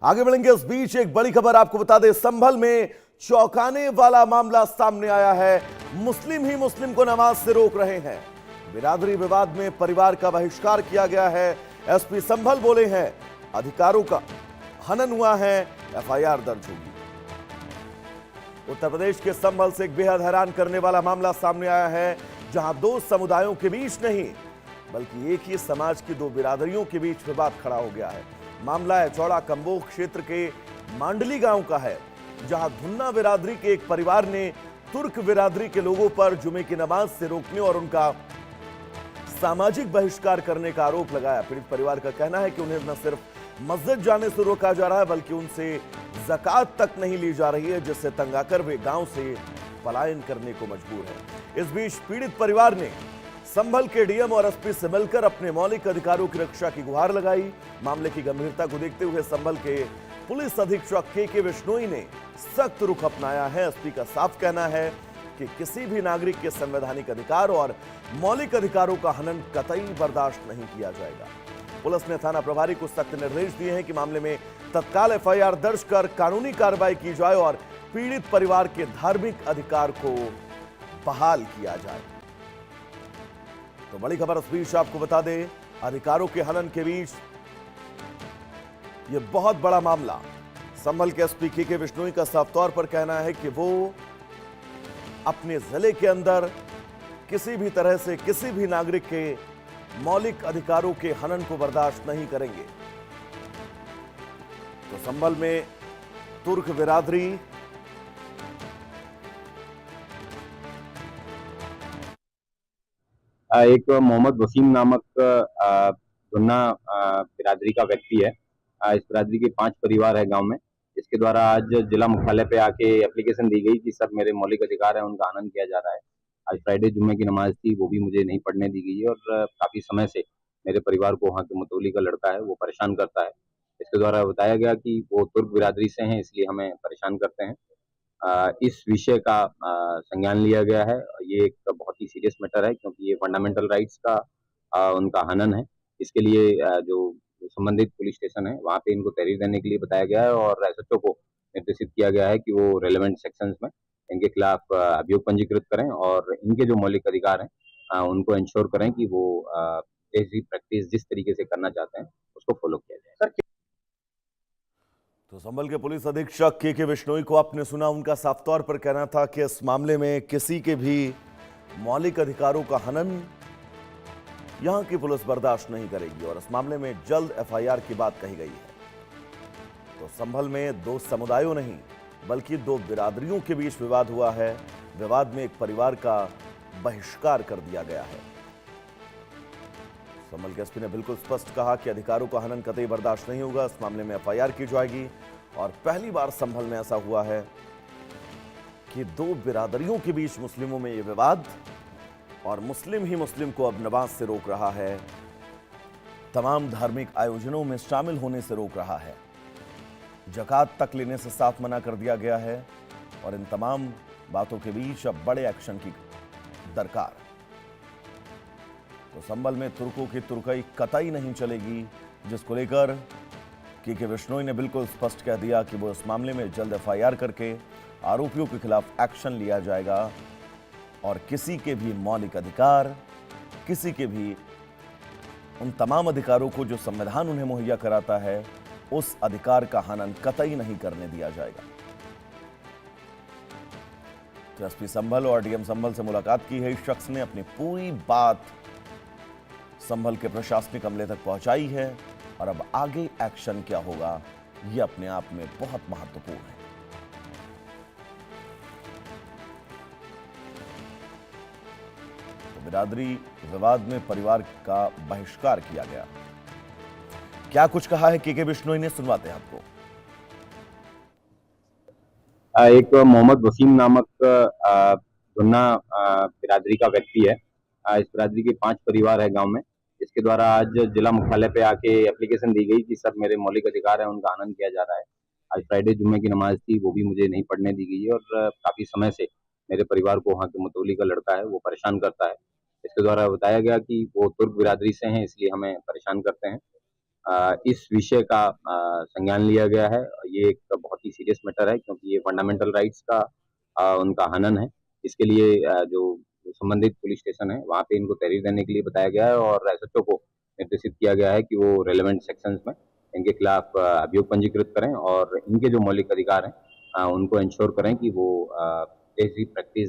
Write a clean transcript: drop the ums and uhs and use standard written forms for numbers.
आगे बढ़ेंगे। इस बीच एक बड़ी खबर आपको बता दें, संभल में चौंकाने वाला मामला सामने आया है। मुस्लिम ही मुस्लिम को नमाज से रोक रहे हैं। बिरादरी विवाद में परिवार का बहिष्कार किया गया है। एसपी संभल बोले हैं अधिकारों का हनन हुआ है, एफआईआर दर्ज होगी। उत्तर प्रदेश के संभल से एक बेहद हैरान करने वाला मामला सामने आया है, जहां दो समुदायों के बीच नहीं बल्कि एक ही समाज की दो बिरादरियों के बीच विवाद खड़ा हो गया है। मामला है चौड़ा कंबोह क्षेत्र के मांडली गांव का है, जहां धुन्ना बिरादरी के एक परिवार ने तुर्क बिरादरी के लोगों पर जुमे की नमाज से रोकने और उनका सामाजिक बहिष्कार करने का आरोप लगाया। पीड़ित परिवार का कहना है कि उन्हें न सिर्फ मस्जिद जाने से रोका जा रहा है बल्कि उनसे ज़कात तक नहीं ली जा रही है, जिससे तंग आकर वे गांव से पलायन करने को मजबूर है। इस बीच पीड़ित परिवार ने संभल के डीएम और एसपी से मिलकर अपने मौलिक अधिकारों की रक्षा की गुहार लगाई। मामले की गंभीरता को देखते हुए संभल के पुलिस अधीक्षक के बिश्नोई ने सख्त रुख अपनाया है। एसपी का साफ कहना है कि किसी भी नागरिक के संवैधानिक अधिकार और मौलिक अधिकारों का हनन कतई बर्दाश्त नहीं किया जाएगा। पुलिस ने थाना प्रभारी को सख्त निर्देश दिए हैं कि मामले में तत्काल एफआईआर दर्ज कर कानूनी कार्रवाई की जाए और पीड़ित परिवार के धार्मिक अधिकार को बहाल किया जाए। तो बड़ी खबर इस बीच आपको बता दें, अधिकारों के हनन के बीच यह बहुत बड़ा मामला। संभल के एसपी के बिश्नोई का साफ तौर पर कहना है कि वो अपने जिले के अंदर किसी भी तरह से किसी भी नागरिक के मौलिक अधिकारों के हनन को बर्दाश्त नहीं करेंगे। तो संभल में तुर्क बिरादरी एक मोहम्मद वसीम नामक धुन्ना बिरादरी का व्यक्ति है। इस बिरादरी के 5 परिवार है गांव में, जिसके द्वारा आज जिला मुख्यालय पे आके एप्लीकेशन दी गई कि सर मेरे मौलिक अधिकार है उनका हनन किया जा रहा है। आज फ्राइडे जुम्मे की नमाज थी, वो भी मुझे नहीं पढ़ने दी गई है और काफी समय से मेरे परिवार को वहाँ के मुतौली का लड़का है वो परेशान करता है। इसके द्वारा बताया गया कि वो तुर्क बिरादरी से हैं, इसलिए हमें परेशान करते हैं। इस विषय का संज्ञान लिया गया है। ये एक बहुत ही सीरियस मैटर है, क्योंकि ये फंडामेंटल राइट्स का उनका हनन है। इसके लिए जो संबंधित पुलिस स्टेशन है वहाँ पे इनको तहरीर देने के लिए बताया गया है और एसएचओ को निर्देशित किया गया है कि वो रेलेवेंट सेक्शंस में इनके खिलाफ अभियोग पंजीकृत करें और इनके जो मौलिक अधिकार हैं उनको इंश्योर करें कि वो जैसी प्रैक्टिस जिस तरीके से करना चाहते हैं उसको फॉलो किया जाए। तो संभल के पुलिस अधीक्षक के बिश्नोई को आपने सुना, उनका साफ तौर पर कहना था कि इस मामले में किसी के भी मौलिक अधिकारों का हनन यहां की पुलिस बर्दाश्त नहीं करेगी और इस मामले में जल्द एफआईआर की बात कही गई है। तो संभल में दो समुदायों नहीं बल्कि दो बिरादरियों के बीच विवाद हुआ है। विवाद में एक परिवार का बहिष्कार कर दिया गया है। संभल के एसपी ने बिल्कुल स्पष्ट कहा कि अधिकारों का हनन कतई बर्दाश्त नहीं होगा। इस मामले में एफआईआर की जाएगी और पहली बार संभल में ऐसा हुआ है कि दो बिरादरियों के बीच मुस्लिमों में यह विवाद और मुस्लिम ही मुस्लिम को अब नमाज से रोक रहा है, तमाम धार्मिक आयोजनों में शामिल होने से रोक रहा है, ज़कात तक लेने से साफ मना कर दिया गया है और इन तमाम बातों के बीच अब बड़े एक्शन की दरकार। तो संभल में तुर्कों की तुर्कई कतई नहीं चलेगी, जिसको लेकर के बिश्नोई ने बिल्कुल स्पष्ट कह दिया कि वो इस मामले में जल्द एफआईआर करके आरोपियों के खिलाफ एक्शन लिया जाएगा और किसी के भी मौलिक अधिकार, किसी के भी उन तमाम अधिकारों को जो संविधान उन्हें मुहैया कराता है, उस अधिकार का हनन कतई नहीं करने दिया जाएगा। तो एसपी संभल और डीएम संभल से मुलाकात की है इस शख्स ने, अपनी पूरी बात संभल के प्रशासनिक अमले तक पहुंचाई है और अब आगे एक्शन क्या होगा यह अपने आप में बहुत महत्वपूर्ण है। तो बिरादरी विवाद में परिवार का बहिष्कार किया गया। क्या कुछ कहा है के बिश्नोई ने, सुनवाते हैं आपको। एक मोहम्मद वसीम नामक धुन्ना बिरादरी का व्यक्ति है। इस बिरादरी के 5 परिवार है गांव में, जिसके द्वारा आज जिला मुख्यालय पे आके एप्लीकेशन दी गई कि सर मेरे मौलिक अधिकार है उनका हनन किया जा रहा है। आज फ्राइडे जुम्मे की नमाज थी, वो भी मुझे नहीं पढ़ने दी गई है और काफी समय से मेरे परिवार को वहाँ के मुतौली का लड़का है वो परेशान करता है। इसके द्वारा बताया गया कि वो तुर्क बिरादरी से हैं, इसलिए हमें परेशान करते हैं। इस विषय का संज्ञान लिया गया है। ये एक बहुत ही सीरियस मैटर है क्योंकि ये फंडामेंटल राइट्स का उनका हनन है। इसके लिए जो संबंधित पुलिस स्टेशन है वहाँ पे इनको तहरीर देने के लिए बताया गया है और एसएचओ को निर्देशित किया गया है कि वो रेलेवेंट सेक्शंस में इनके खिलाफ अभियोग पंजीकृत करें और इनके जो मौलिक अधिकार हैं उनको इंश्योर करें कि वो ऐसी प्रैक्टिस